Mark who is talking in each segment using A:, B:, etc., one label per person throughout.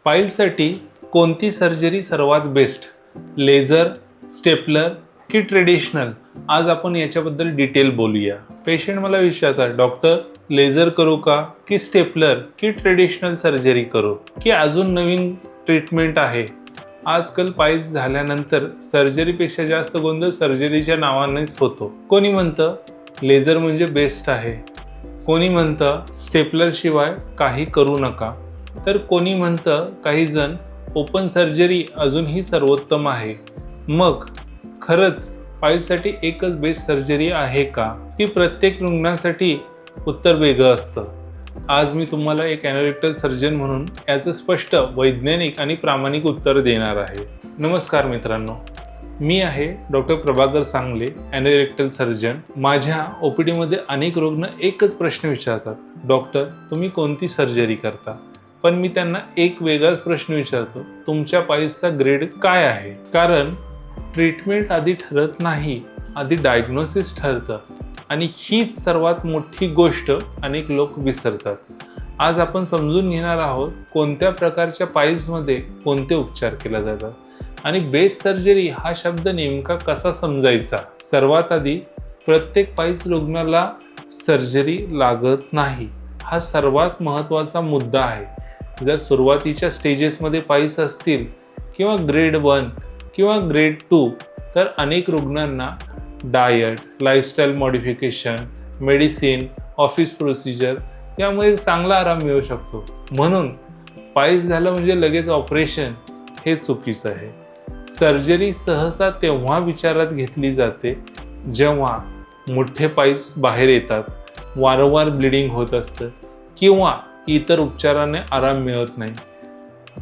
A: पाईल्ससाठी कोणती सर्जरी सर्वात best? Laser, stapler की ट्रेडिशनल? आज आपण याच्याबद्दल डिटेल बोलूया. पेशंट मला विचारतात, डॉक्टर लेझर करू का की स्टेपलर की ट्रेडिशनल सर्जरी करू की अजून नवीन ट्रीटमेंट आहे? आजकाल पाईल्स झाल्यानंतर सर्जरीपेक्षा जास्त गोंधळ सर्जरीच्या नावानेच होतो. कोणी म्हणतं लेझर म्हणजे बेस्ट आहे, कोणी म्हणतं स्टेपलर शिवाय काही करू नका, तर कोणी म्हणतं काही जण ओपन सर्जरी अजूनही सर्वोत्तम आहे. मग खरंच पाईल्ससाठी एकच बेस्ट सर्जरी आहे का की प्रत्येक रुग्णासाठी उत्तर वेगळं असतं? आज मी तुम्हाला एक ॲनोरेक्टल सर्जन म्हणून याचं स्पष्ट, वैज्ञानिक आणि प्रामाणिक उत्तर देणार आहे. नमस्कार मित्रांनो, मी आहे डॉक्टर प्रभाकर सांगले, ॲनोरेक्टल सर्जन. माझ्या OPDमध्ये अनेक रुग्ण एकच प्रश्न विचारतात, डॉक्टर तुम्ही कोणती सर्जरी करता? पण मी त्यांना एक वेगळाच प्रश्न विचारतो, तुमच्या पाईल्सचा ग्रेड काय आहे? कारण ट्रीटमेंट आधी ठरत नाही, आधी डायग्नोसिस ठरतं आणि हीच सर्वात मोठी गोष्ट अनेक लोक विसरतात. आज आपण समजून घेणार आहोत कोणत्या प्रकारच्या पाईल्समध्ये कोणते उपचार केले जातात आणि बेस्ट सर्जरी हा शब्द नेमका कसा समजायचा. सर्वात आधी, प्रत्येक पाईल्स रुग्णाला सर्जरी लागत नाही, हा सर्वात महत्त्वाचा मुद्दा आहे. जर सुरुवातीच्या स्टेजेसमध्ये पाईल्स असतील किंवा ग्रेड 1 किंवा ग्रेड 2 तर अनेक रुग्णांना diet, lifestyle modification, medicine, office procedure यामुळे चांगला आराम मिळू शकतो. म्हणून पाईल्स झालं म्हणजे लगेच ऑपरेशन हे चुकीचं आहे. सर्जरी सहसा तेव्हा विचारात घेतली जाते जेव्हा मोठे पाईल्स बाहेर येतात, वारंवार ब्लिडिंग होत असतं किंवा इतर उपचाराने आराम मिळत नाही.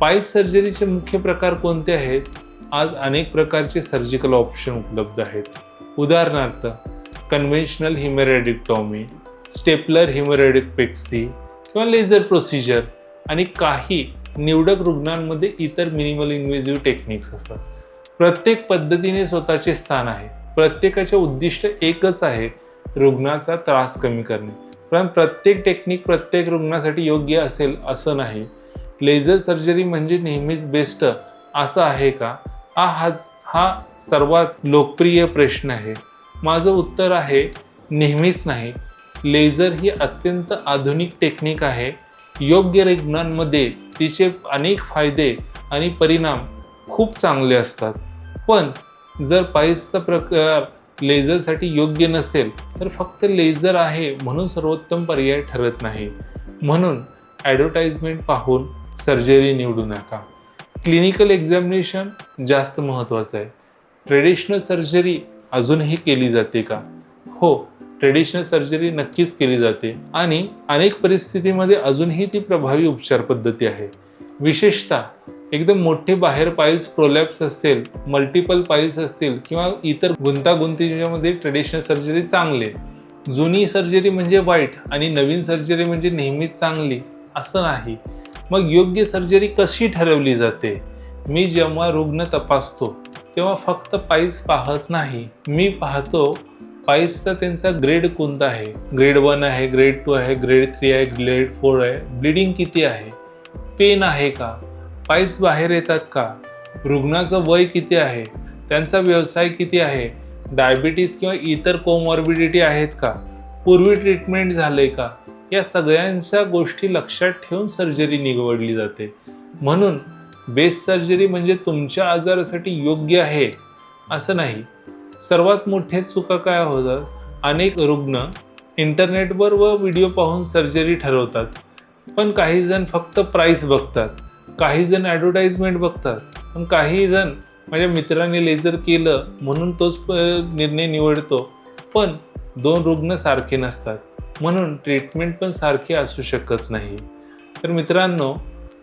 A: पाईल्स सर्जरीचे मुख्य प्रकार कोणते आहेत? आज अनेक प्रकारचे सर्जिकल ऑप्शन उपलब्ध आहेत. उदाहरणार्थ कन्व्हेन्शनल हिमेरेडिक्टॉमी, स्टेपलर हिमेरेडिक्पेक्सी किंवा लेझर प्रोसिजर आणि काही निवडक रुग्णांमध्ये इतर मिनिमल इन्व्हेसिव्ह टेक्निक्स असतात. प्रत्येक पद्धतीने स्वतःचे स्थान आहे. प्रत्येकाचे उद्दिष्ट एकच आहे, रुग्णाचा त्रास कमी करणे. पण प्रत्येक टेक्निक प्रत्येक रुग्णासाठी योग्य असेल असं नाही. लेझर सर्जरी म्हणजे नेहमीच बेस्ट असं आहे का? हा सर्वात लोकप्रिय प्रश्न आहे. माझं उत्तर आहे नेहमीच नाही. लेझर ही अत्यंत आधुनिक टेक्निक आहे. योग्य रुग्णांमध्ये तिचे अनेक फायदे आणि परिणाम खूप चांगले असतात. पण जर पाईल्सचा प्रकार लेझरसाठी योग्य नसेल तर फक्त लेझर आहे म्हणून सर्वोत्तम पर्याय ठरत नाही. म्हणून ॲडव्हर्टाइजमेंट पाहून सर्जरी निवडू नका. क्लिनिकल एक्झामिनेशन जास्त महत्त्वाचं आहे. ट्रेडिशनल सर्जरी अजूनही केली जाते का? हो, ट्रेडिशनल सर्जरी नक्कीच केली जाते आणि अनेक परिस्थितीमध्ये अजूनही ती प्रभावी उपचार पद्धती आहे. विशेषतः एकदम मोठे बाहेर पाईल्स प्रोलॅप्स असेल, मल्टिपल पाईल्स असतील किंवा इतर गुंतागुंतीमध्ये ट्रेडिशनल सर्जरी चांगली. जुनी सर्जरी म्हणजे वाईट आणि नवीन सर्जरी म्हणजे नेहमीच चांगली असं नाही. मग योग्य सर्जरी कशी ठरवली जाते? मी जेव्हा रुग्ण तपासतो तेव्हा फक्त पाईल्स पाहत नाही, मी पाहतो पाईल्सचा त्यांचा ग्रेड कोणता आहे. ग्रेड 1 आहे, ग्रेड 2 आहे, ग्रेड 3 आहे, ग्रेड 4 आहे, ब्लिडिंग किती आहे, पेन आहे का, पाईल्स बाहेर येतात का, रुग्णाचं वय किती आहे, त्यांचा व्यवसाय किती आहे, डायबिटीस किंवा इतर कोमॉर्बिडिटी आहेत का, पूर्वी ट्रीटमेंट झाले का, या सगळ्यांच्या गोष्टी लक्षात ठेवून सर्जरी निवडली जाते. म्हणून बेस्ट सर्जरी म्हणजे तुमच्या आजारासाठी योग्य आहे असं नाही. सर्वात मोठे चुका काय होतात? अनेक रुग्ण इंटरनेटवर व व्हिडिओ पाहून सर्जरी ठरवतात. पण काही जण फक्त प्राईस बघतात, काही जण ॲडव्हर्टाइजमेंट बघतात, पण काही जण माझ्या मित्राने लेझर केलं म्हणून तोच निर्णय निवडतो. पण 2 रुग्ण सारखे नसतात, म्हणून ट्रीटमेंट पण सारखी असू शकत नाही. तर मित्रांनो,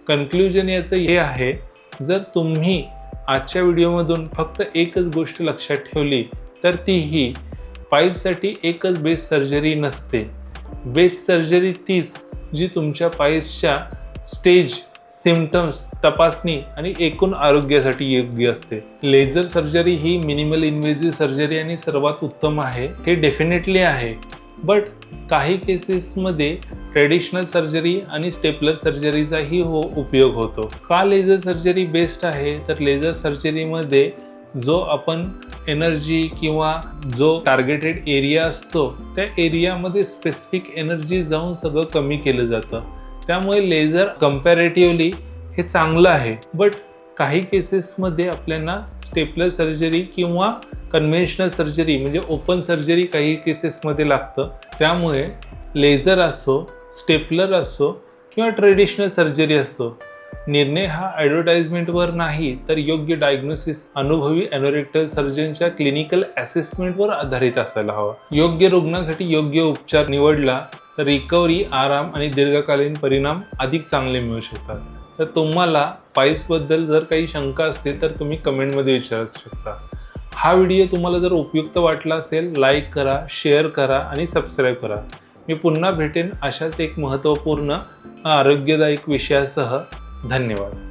A: कन्क्लुजन याचं हे आहे, जर तुम्ही आजच्या व्हिडिओमधून फक्त एकच गोष्ट लक्षात ठेवली तर ती ही, पाईल्ससाठी एकच बेस्ट सर्जरी नसते. बेस्ट सर्जरी तीच जी तुमच्या पाईल्सच्या स्टेज, सिम्पटम्स, तपासणी आणि एकूण आरोग्यासाठी योग्य असते. लेझर सर्जरी ही मिनिमल इन्व्हेसिव्ह सर्जरी आणि सर्वात उत्तम आहे, हे डेफिनेटली आहे. बट काही केसेसमध्ये ट्रेडिशनल सर्जरी आणि स्टेपलर सर्जरीचाही उपयोग होतो. का लेझर सर्जरी बेस्ट आहे? तर लेझर सर्जरीमध्ये जो आपण एनर्जी किंवा जो टार्गेटेड एरिया असतो त्या एरियामध्ये स्पेसिफिक एनर्जी जाऊन सगळं कमी केलं जातं. त्यामुळे लेझर कम्पॅरेटिव्हली हे चांगलं आहे. बट काही केसेसमध्ये आपल्याला स्टेपलर सर्जरी किंवा कन्व्हेन्शनल सर्जरी म्हणजे ओपन सर्जरी काही केसेसमध्ये लागतं. त्यामुळे लेझर असो, स्टेपलर असो किंवा ट्रेडिशनल सर्जरी असो, निर्णय हा ॲडव्हर्टाइजमेंटवर नाही तर योग्य डायग्नोसिस अनुभवी एनोरेक्टल सर्जनच्या क्लिनिकल असेसमेंटवर आधारित असायला हवा. योग्य रुग्णांसाठी योग्य उपचार निवडला तर रिकव्हरी, आराम आणि दीर्घकालीन परिणाम अधिक चांगले मिळू शकतात. तर तुम्हाला पाईल्सबद्दल जर काही शंका असतील तर तुम्ही कमेंटमध्ये विचारू शकता. हा व्हिडिओ तुम्हाला जर उपयुक्त वाटला असेल, लाईक करा, शेअर करा आणि सबस्क्राईब करा. मी पुन्हा भेटेन अशाच एक महत्त्वपूर्ण आरोग्यदायक विषयासह. धन्यवाद.